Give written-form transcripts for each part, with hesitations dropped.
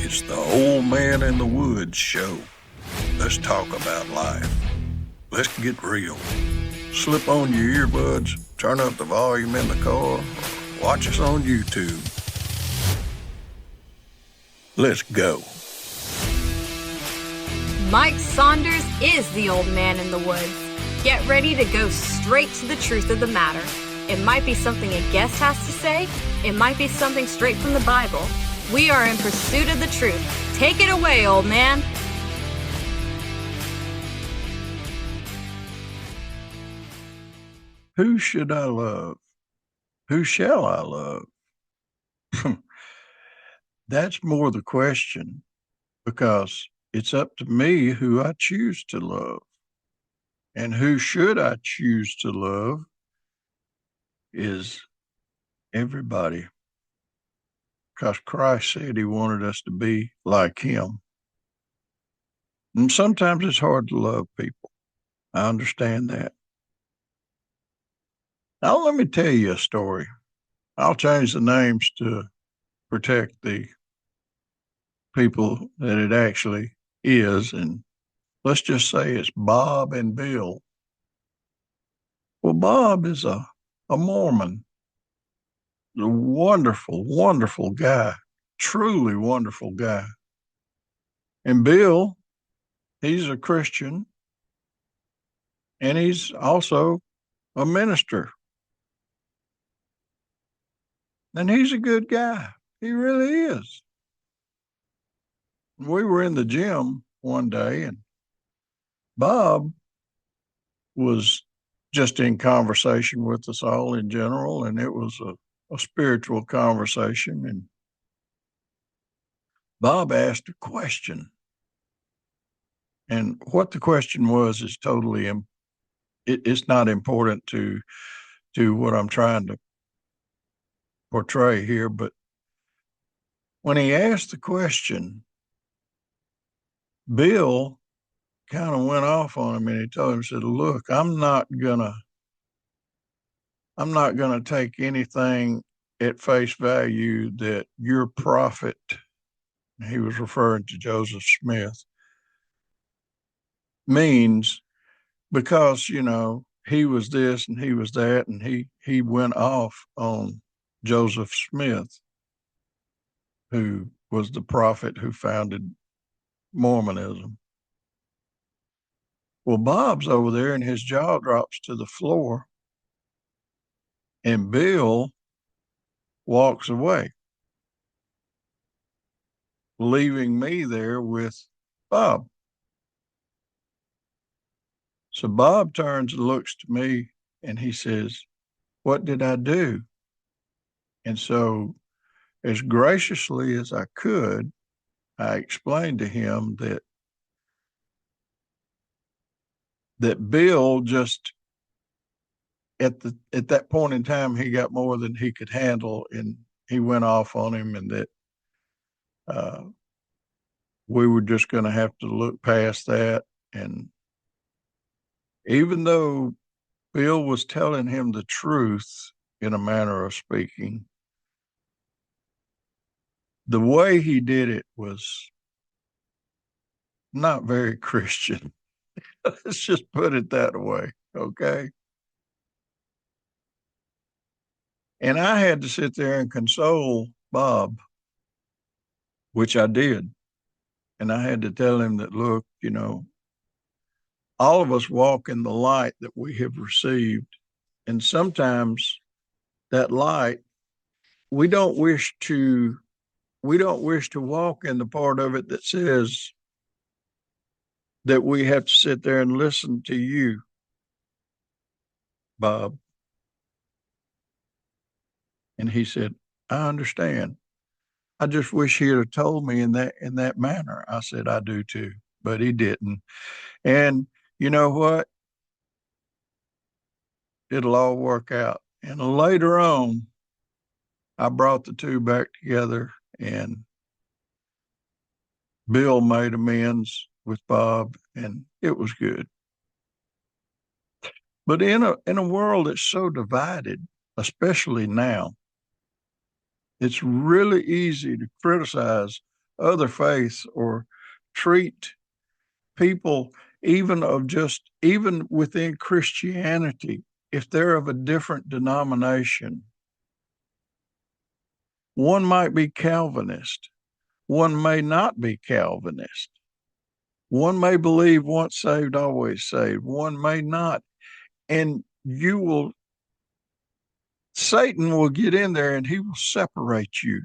It's the Old Man in the Woods show. Let's talk about life. Let's get real. Slip on your earbuds, turn up the volume in the car, or watch us on YouTube. Let's go. Mike Saunders is the Old Man in the Woods. Get ready to go straight to the truth of the matter. It might be something a guest has to say. It might be something straight from the Bible. We are in pursuit of the truth. Take it away, old man. Who should I love? Who shall I love? That's more the question, because it's up to me who I choose to love. And who should I choose to love is everybody, because Christ said he wanted us to be like him. And sometimes it's hard to love people. I understand that. Now, let me tell you a story. I'll change the names to protect the people that it actually is. And let's just say it's Bob and Bill. Well, Bob is a Mormon, a wonderful, wonderful guy, truly wonderful guy. And Bill, he's a Christian, and he's also a minister. And he's a good guy. He really is. We were in the gym one day, and Bob was just in conversation with us all in general, and it was a spiritual conversation. And Bob asked a question. And what the question was is totally, it's not important to what I'm trying to portray here. But when he asked the question, Bill kind of went off on him, and he told him, said, look, I'm not gonna take anything at face value that your prophet, he was referring to Joseph Smith, means, because, you know, he was this and he was that, and he went off on Joseph Smith, who was the prophet who founded Mormonism. Well, Bob's over there and his jaw drops to the floor, and Bill walks away, leaving me there with Bob. So Bob turns and looks to me, and he says, what did I do? And so, as graciously as I could, I explained to him that Bill just, at that point in time, he got more than he could handle, and he went off on him, and that we were just going to have to look past that. And even though Bill was telling him the truth, in a manner of speaking, the way he did it was not very Christian. Let's just put it that way, okay? And I had to sit there and console Bob, which I did. And I had to tell him that, look, you know, all of us walk in the light that we have received. And sometimes that light, we don't wish to walk in the part of it that says that we have to sit there and listen to you, Bob. And he said, I understand. I just wish he'd have told me in that manner. I said, I do too, but he didn't. And you know what? It'll all work out. And later on, I brought the two back together, and Bill made amends with Bob, and it was good. But in a world that's so divided, especially now, it's really easy to criticize other faiths or treat people even within Christianity, if they're of a different denomination. One might be Calvinist. One may not be Calvinist. One may believe once saved, always saved. One may not. And Satan will get in there and he will separate you.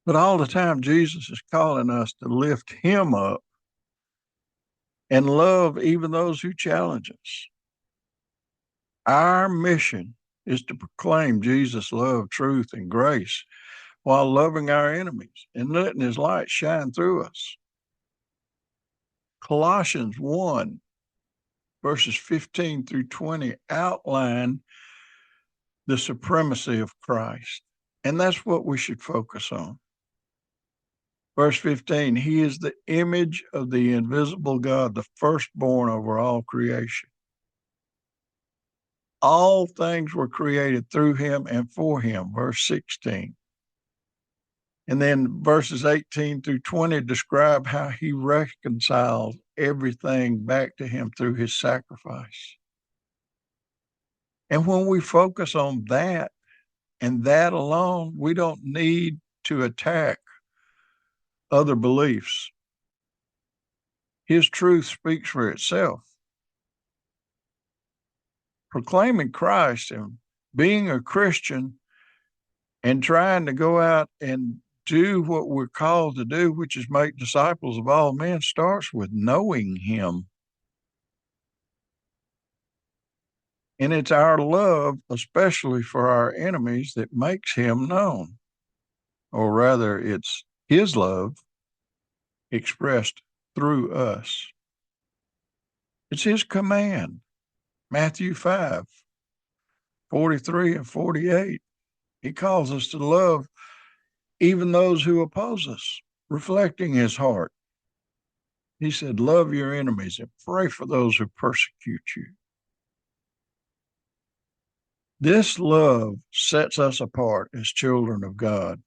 But all the time, Jesus is calling us to lift him up and love even those who challenge us. Our mission is to proclaim Jesus' love, truth, and grace while loving our enemies and letting his light shine through us. Colossians 1, verses 15 through 20 outline the supremacy of Christ. And that's what we should focus on. Verse 15, he is the image of the invisible God, the firstborn over all creation. All things were created through him and for him, verse 16. And then verses 18 through 20 describe how he reconciled everything back to him through his sacrifice. And when we focus on that and that alone, we don't need to attack other beliefs. His truth speaks for itself. Proclaiming Christ and being a Christian and trying to go out and do what we're called to do, which is make disciples of all men, starts with knowing him. And it's our love, especially for our enemies, that makes him known. Or rather, it's his love expressed through us. It's his command. Matthew 5, 43 and 48. He calls us to love even those who oppose us, reflecting his heart. He said, love your enemies and pray for those who persecute you. This love sets us apart as children of God,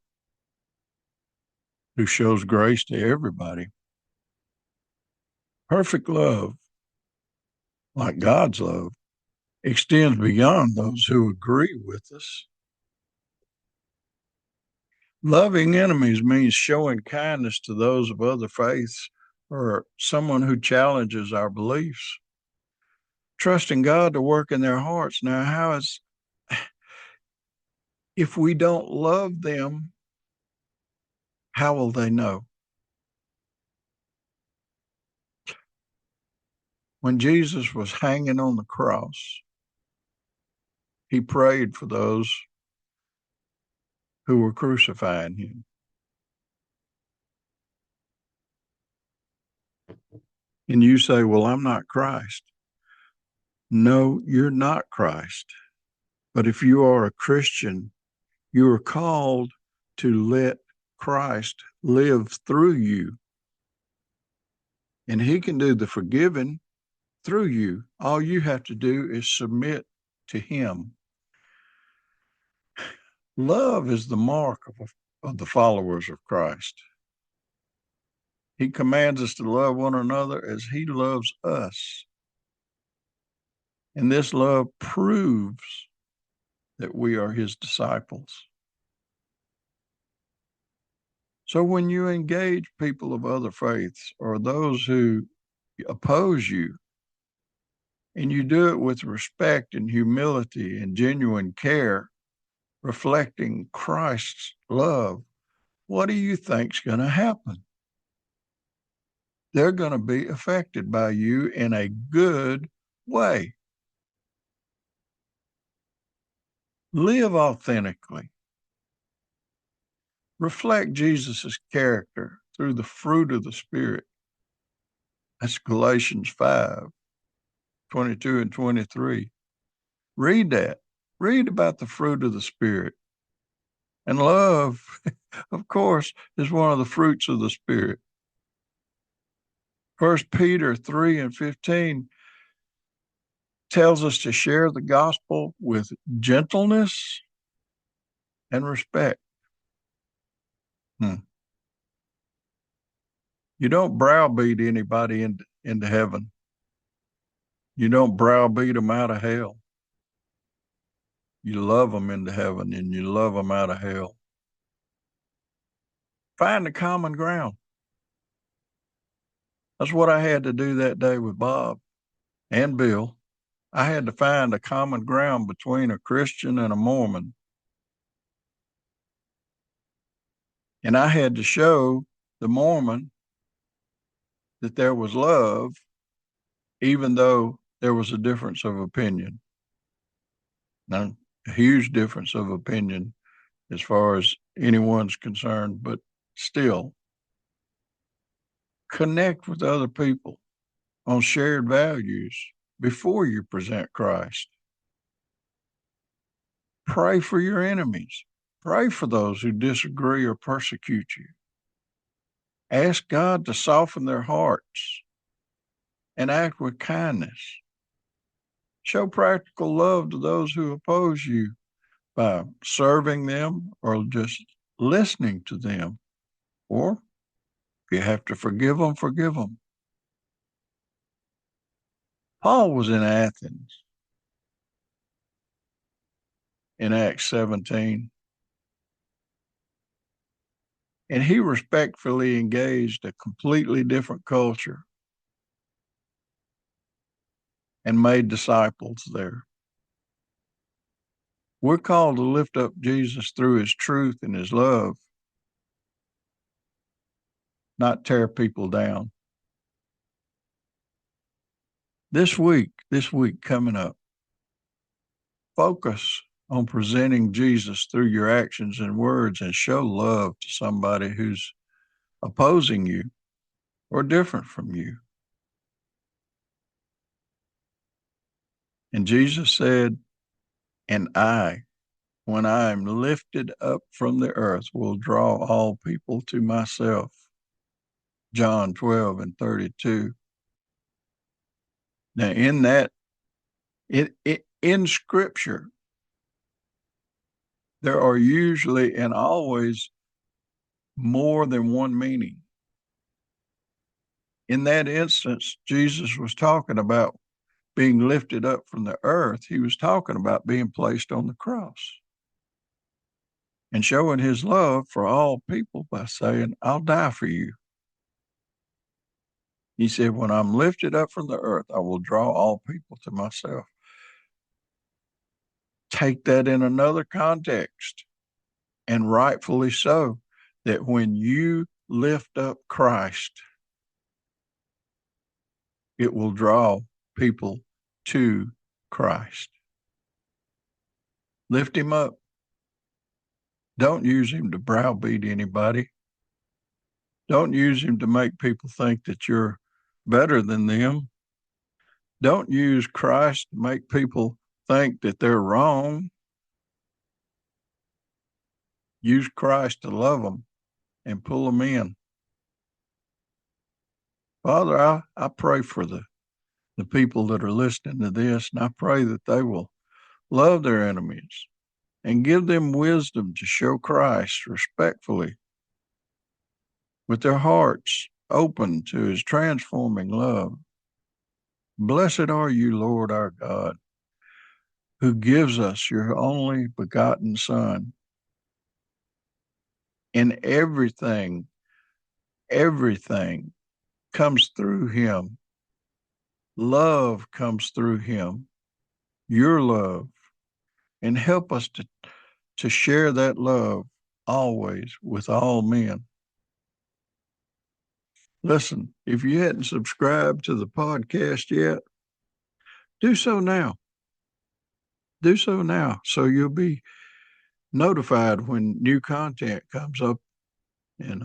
who shows grace to everybody. Perfect love, like God's love, extends beyond those who agree with us. Loving enemies means showing kindness to those of other faiths or someone who challenges our beliefs. Trusting God to work in their hearts. Now, if we don't love them, how will they know? When Jesus was hanging on the cross, he prayed for those who were crucifying him. And you say, well, I'm not Christ. No, you're not Christ. But if you are a Christian, you are called to let Christ live through you. And he can do the forgiving through you. All you have to do is submit to him. Love is the mark of the followers of Christ. He commands us to love one another as he loves us. And this love proves that we are his disciples. So when you engage people of other faiths or those who oppose you, and you do it with respect and humility and genuine care, reflecting Christ's love, what do you think's going to happen? They're going to be affected by you in a good way. Live authentically. Reflect Jesus' character through the fruit of the Spirit. That's Galatians 5, 22 and 23. Read that. Read about the fruit of the Spirit. And love, of course, is one of the fruits of the Spirit. 1 Peter 3 and 15 tells us to share the gospel with gentleness and respect. You don't browbeat anybody into heaven. You don't browbeat them out of hell. You love them into heaven and you love them out of hell. Find the common ground. That's what I had to do that day with Bob and Bill. I had to find a common ground between a Christian and a Mormon. And I had to show the Mormon that there was love, even though there was a difference of opinion. Now, a huge difference of opinion as far as anyone's concerned, but still connect with other people on shared values before you present Christ. Pray for your enemies. Pray for those who disagree or persecute you. Ask God to soften their hearts and act with kindness. Show practical love to those who oppose you by serving them or just listening to them. Or if you have to forgive them, forgive them. Paul was in Athens in Acts 17, and he respectfully engaged a completely different culture and made disciples there. We're called to lift up Jesus through his truth and his love, not tear people down. This week coming up, focus on presenting Jesus through your actions and words and show love to somebody who's opposing you or different from you. And Jesus said, and I, when I am lifted up from the earth, will draw all people to myself. John 12:32. Now, in that, in Scripture, there are usually and always more than one meaning. In that instance, Jesus was talking about being lifted up from the earth. He was talking about being placed on the cross and showing his love for all people by saying, I'll die for you. He said, when I'm lifted up from the earth, I will draw all people to myself. Take that in another context, and rightfully so, that when you lift up Christ, it will draw people to Christ. Lift him up. Don't use him to browbeat anybody. Don't use him to make people think that you're better than them. Don't use Christ to make people think that they're wrong. Use Christ to love them and pull them in. Father, I pray for the people that are listening to this, and I pray that they will love their enemies and give them wisdom to show Christ respectfully with their hearts open to his transforming love. Blessed are you, Lord our God, who gives us your only begotten Son. And everything comes through him. Love comes through him, your love, and help us to share that love always with all men. Listen, if you hadn't subscribed to the podcast yet, do so now. Do so now so you'll be notified when new content comes up. And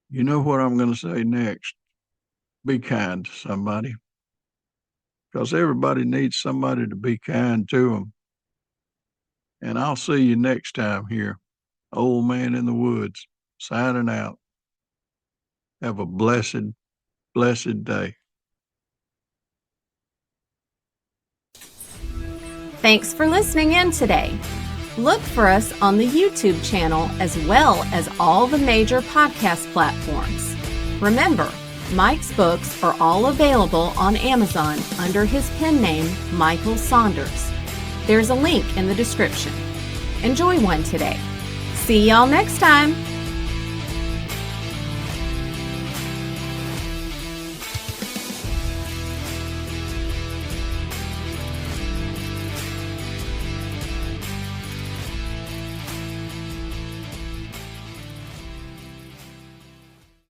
you know what I'm going to say next. Be kind to somebody, because everybody needs somebody to be kind to them. And I'll see you next time here. Old Man in the Woods, signing out. Have a blessed, blessed day. Thanks for listening in today. Look for us on the YouTube channel as well as all the major podcast platforms. Remember, Mike's books are all available on Amazon under his pen name, Michael Saunders. There's a link in the description. Enjoy one today. See y'all next time.